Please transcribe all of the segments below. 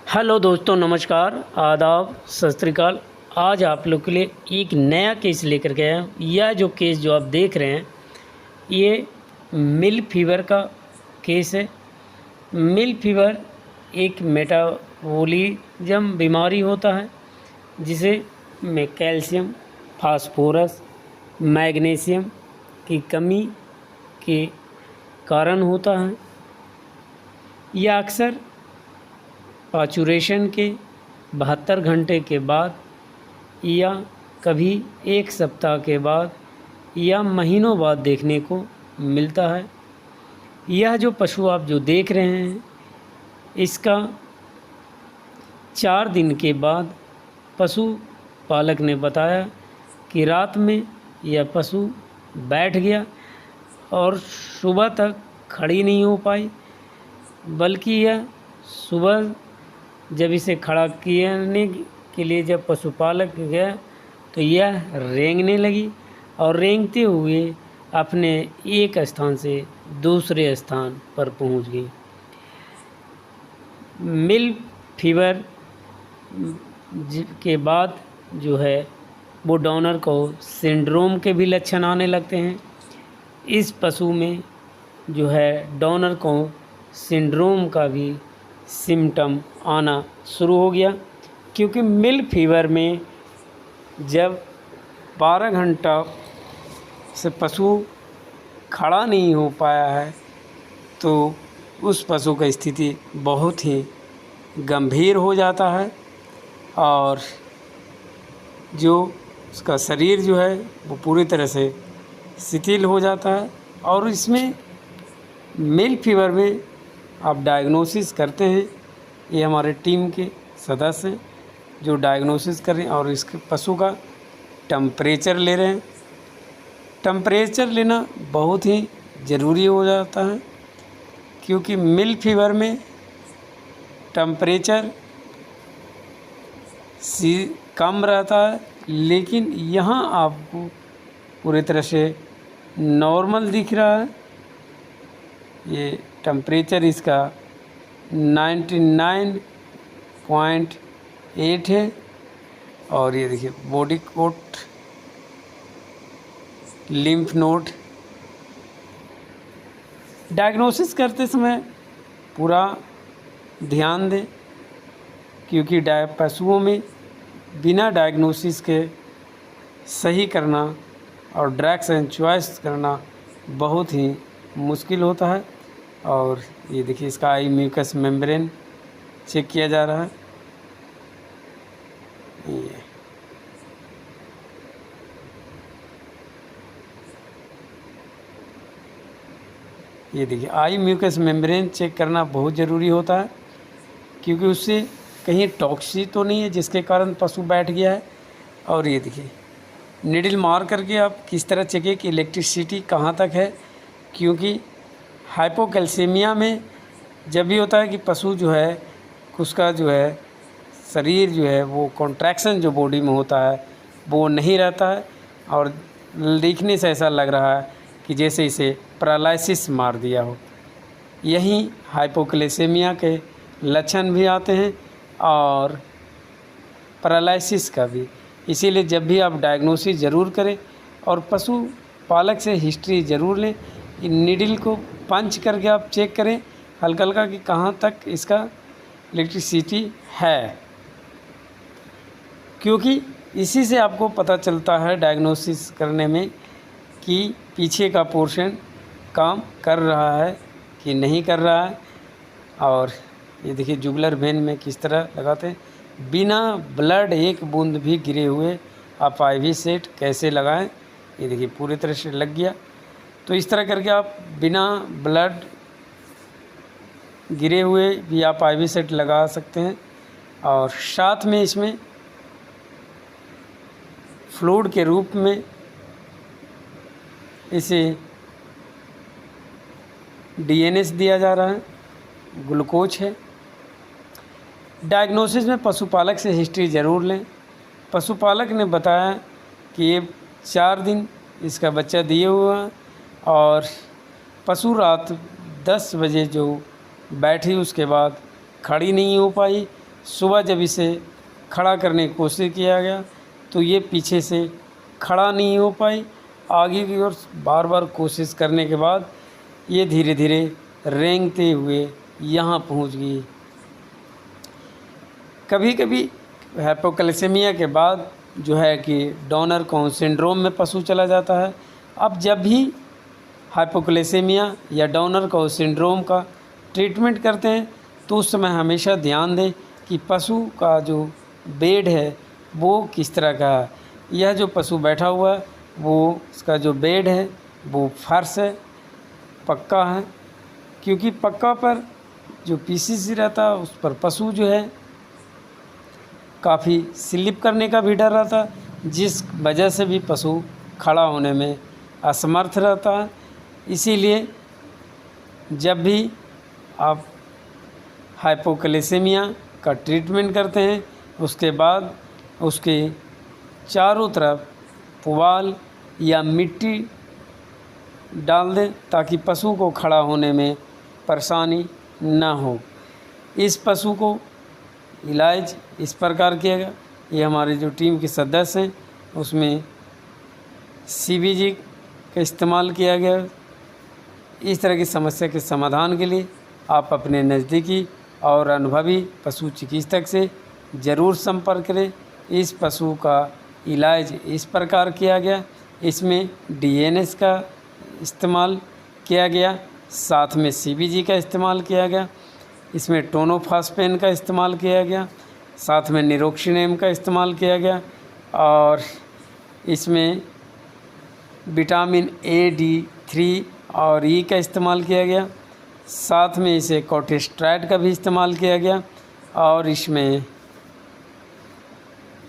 Hello दोस्तों, नमस्कार, आदाब, सत श्री अकाल। आज आप लोग के लिए एक नया केस लेकर के आया हूँ। यह जो केस जो आप देख रहे हैं ये मिल फीवर का केस है। मिल फीवर एक मेटाबॉलिज्म बीमारी होता है जिसे में कैल्शियम, फास्फोरस, मैग्नीशियम की कमी के कारण होता है। यह अक्सर पाचुरेशन के 72 घंटे के बाद या कभी एक सप्ताह के बाद या महीनों बाद देखने को मिलता है। यह जो पशु आप जो देख रहे हैं इसका 4 दिन के बाद पशु पालक ने बताया कि रात में यह पशु बैठ गया और सुबह तक खड़ी नहीं हो पाई, बल्कि यह सुबह जब इसे खड़ा करने के लिए जब पशुपालक गया तो यह रेंगने लगी और रेंगते हुए अपने एक स्थान से दूसरे स्थान पर पहुंच गई। मिल फीवर के बाद जो है वो डॉनर को सिंड्रोम के भी लक्षण आने लगते हैं। इस पशु में जो है डॉनर को सिंड्रोम का भी सिम्टम आना शुरू हो गया, क्योंकि मिल फीवर में जब 12 घंटा से पशु खड़ा नहीं हो पाया है तो उस पशु की स्थिति बहुत ही गंभीर हो जाता है और जो उसका शरीर जो है वो पूरी तरह से शिथिल हो जाता है। और इसमें मिल फीवर में आप डायग्नोसिस करते हैं, ये हमारे टीम के सदस्य हैं जो डायग्नोसिस कर रहे हैं और इसके पशु का टेम्परेचर ले रहे हैं। टेम्परेचर लेना बहुत ही ज़रूरी हो जाता है, क्योंकि मिल फीवर में टेम्परेचर कम रहता है, लेकिन यहाँ आपको पूरी तरह से नॉर्मल दिख रहा है। ये टेम्परेचर इसका 99.8 है और ये देखिए body coat, lymph node. Diagnosis करते समय पूरा ध्यान दें, क्योंकि पशुओं में बिना डायग्नोसिस के सही करना और ड्रग्स एंड चॉइस करना बहुत ही मुश्किल होता है। और ये देखिए इसका आई म्यूकस मेम्ब्रेन चेक किया जा रहा है। ये देखिए आई म्यूकस मेम्ब्रेन चेक करना बहुत ज़रूरी होता है, क्योंकि उससे कहीं टॉक्सी तो नहीं है जिसके कारण पशु बैठ गया है। और ये देखिए निडल मार करके आप किस तरह चेकें कि इलेक्ट्रिसिटी कहाँ तक है, क्योंकि हाइपोकैल्सीमिया में जब भी होता है कि पशु जो है उसका जो है शरीर जो है वो कॉन्ट्रैक्शन जो बॉडी में होता है वो नहीं रहता है और दिखने से ऐसा लग रहा है कि जैसे इसे पैरालिसिस मार दिया हो। यही हाइपोकैल्सीमिया के लक्षण भी आते हैं और पैरालिसिस का भी। इसीलिए जब भी आप डायग्नोसिस ज़रूर करें और पशु पालक से हिस्ट्री ज़रूर लें। नीडल को पंच करके आप चेक करें हल्का हल्का कि कहाँ तक इसका इलेक्ट्रिसिटी है, क्योंकि इसी से आपको पता चलता है डायग्नोसिस करने में कि पीछे का पोर्शन काम कर रहा है कि नहीं कर रहा है। और ये देखिए जुगुलर वेन में किस तरह लगाते हैं, बिना ब्लड एक बूंद भी गिरे हुए आप IV सेट कैसे लगाएं। ये देखिए पूरी तरह से लग गया। तो इस तरह करके आप बिना ब्लड गिरे हुए भी आप IV सेट लगा सकते हैं। और साथ में इसमें फ्लूइड के रूप में इसे DNS दिया जा रहा है, ग्लूकोज है। डायग्नोसिस में पशुपालक से हिस्ट्री ज़रूर लें। पशुपालक ने बताया कि ये 4 दिन इसका बच्चा दिए हुआ और पशु रात 10 बजे जो बैठी उसके बाद खड़ी नहीं हो पाई सुबह जब इसे खड़ा करने की कोशिश किया गया तो ये पीछे से खड़ा नहीं हो पाई। आगे की ओर बार बार कोशिश करने के बाद ये धीरे धीरे रेंगते हुए यहाँ पहुँच गई। कभी कभी हाइपोक्लेसेमिया के बाद जो है कि डॉनर कॉन सिंड्रोम में पशु चला जाता है। अब जब भी हाइपोक्लेसेमिया या डॉनर कॉन सिंड्रोम का ट्रीटमेंट करते हैं तो उस समय हमेशा ध्यान दें कि पशु का जो बेड है वो किस तरह का है। यह जो पशु बैठा हुआ है वो उसका जो बेड है वो फर्श है, पक्का है, क्योंकि पक्का पर जो पीसीसी रहता है उस पर पशु जो है काफ़ी स्लिप करने का भी डर रहता है, जिस वजह से भी पशु खड़ा होने में असमर्थ रहता है। इसीलिए जब भी आप हाइपोक्लेसेमिया का ट्रीटमेंट करते हैं उसके बाद उसके चारों तरफ पुआल या मिट्टी डाल दें ताकि पशु को खड़ा होने में परेशानी ना हो। इस पशु को इलाज इस प्रकार किया गया। ये हमारे जो टीम के सदस्य हैं उसमें सीबीजी का इस्तेमाल किया गया। इस तरह की समस्या के समाधान के लिए आप अपने नज़दीकी और अनुभवी पशु चिकित्सक से ज़रूर संपर्क करें। इस पशु का इलाज इस प्रकार किया गया। इसमें डीएनएस का इस्तेमाल किया गया, साथ में सीबीजी का इस्तेमाल किया गया। इसमें टोनोफास्पेन का इस्तेमाल किया गया, साथ में निरोक्सिनेम का इस्तेमाल किया गया और इसमें विटामिन A, D3 और E का इस्तेमाल किया गया। साथ में इसे कॉर्टिस्ट्राइड का भी इस्तेमाल किया गया और इसमें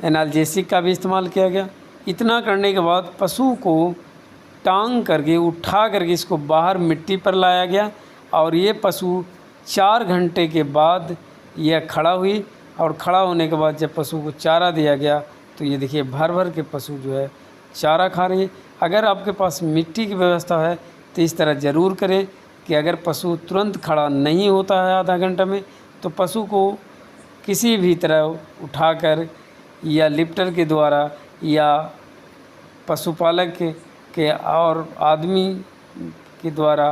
एनाल्जेसिक का भी इस्तेमाल किया गया। इतना करने के बाद पशु को टांग करके उठा करके इसको बाहर मिट्टी पर लाया गया और ये पशु 4 घंटे के बाद यह खड़ा हुई और खड़ा होने के बाद जब पशु को चारा दिया गया तो ये देखिए भर भर के पशु जो है चारा खा रही है। अगर आपके पास मिट्टी की व्यवस्था है तो इस तरह ज़रूर करें कि अगर पशु तुरंत खड़ा नहीं होता है आधा घंटा में तो पशु को किसी भी तरह उठाकर या लिफ्टर के द्वारा या पशुपालक के और आदमी के द्वारा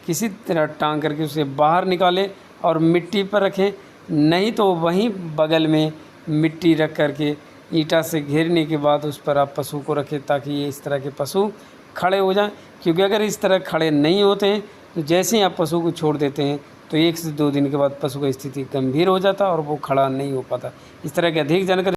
किसी तरह टांग करके उसे बाहर निकालें और मिट्टी पर रखें। नहीं तो वहीं बगल में मिट्टी रख करके ईंटा से घेरने के बाद उस पर आप पशु को रखें ताकि ये इस तरह के पशु खड़े हो जाएं। क्योंकि अगर इस तरह खड़े नहीं होते हैं तो जैसे ही आप पशु को छोड़ देते हैं तो 1 से 2 दिन के बाद पशु की स्थिति गंभीर हो जाता है और वो खड़ा नहीं हो पाता। इस तरह की अधिक जानकारी